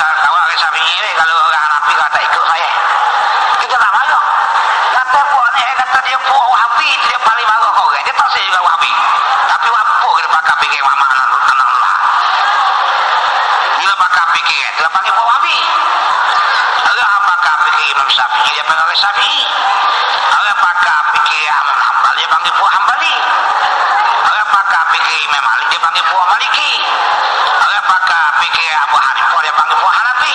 awak Syafi'i ni kalau orang Hanafi kata ikut saya. Kita tak marah. Kata puak ni kata dia puak Wahabi, dia paling marah kau orang. Dia tak saya juga Wahabi. Tapi apa kita pakai fikir Muhammad Anarullah. Bila pakai fikir dia panggil puak Wahabi. Orang pakai fikir Imam Syafi'i dia panggil orang Syafi'i. Orang pakai fikir Imam Hanbal dia panggil puak Hanbali. Orang pakai fikir Imam Malik dia panggil puak Maliki. Orang pakai fikir Abu Hanifah dia panggil puak Hanafi.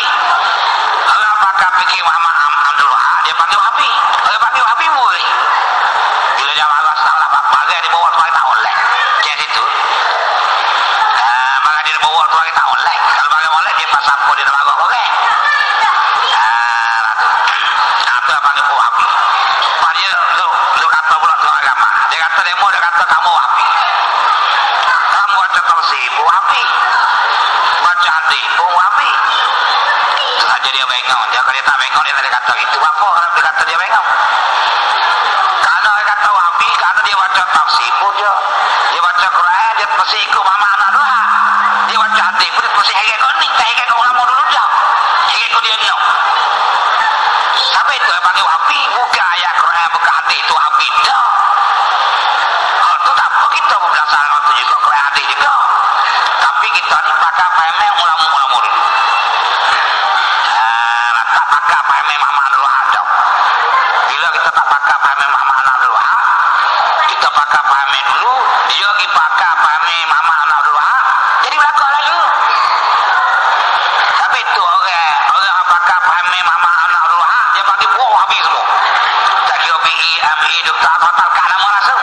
Orang pakai fikir Muhammad Abdul Wahab dia panggil Wahabi. Orang panggil Wahabi mui. Bila dia marah salah bagai di bawah tu tak oleh. Macam itu. Maka dia di bawah tu tak oleh. Kalau bagai oleh dia pasal apa dia marah orang. Itu apa panggil Wahabi. Dia lu kata pula tu agama. Dia kata demo dia kata kamu Wahabi. Kamu baca tafsir Wahabi. Baca hadis Wahabi. Saja dia bengong. Dia kalau dia tak bengong dia tadi kata itu apa kalau dia kata dia bengong. Karena dia kata Wahabi karena dia baca tafsir pun dia baca Quran dia mesti ikut Muhammad Anarullah. Dia baca hadis pun dia mesti heret kau ni, tak heret kau ulama dulu dah. Heret kau dia no. Sampai itu yang panggil Wahabi bukan ayat Quran bukan hadis itu Wahabi dah. Oh tu tak apa kita pun berdasarkan itu juga Quran hadis juga. Tapi kita ni pakai paham ulama-ulama dulu. Tak pakai paham Muhammad Anarullah dah. Bila kita tak pakai paham Muhammad Anarullah, kita pakai paham dulu, dia pergi pakai paham Muhammad Anarullah, jadi belakang lagi. Tapi itu orang pakai paham Muhammad Anarullah, dia panggil buah Wahabi semua. Tak kira PI, MI, Dr. Fatal, kat nama rasa.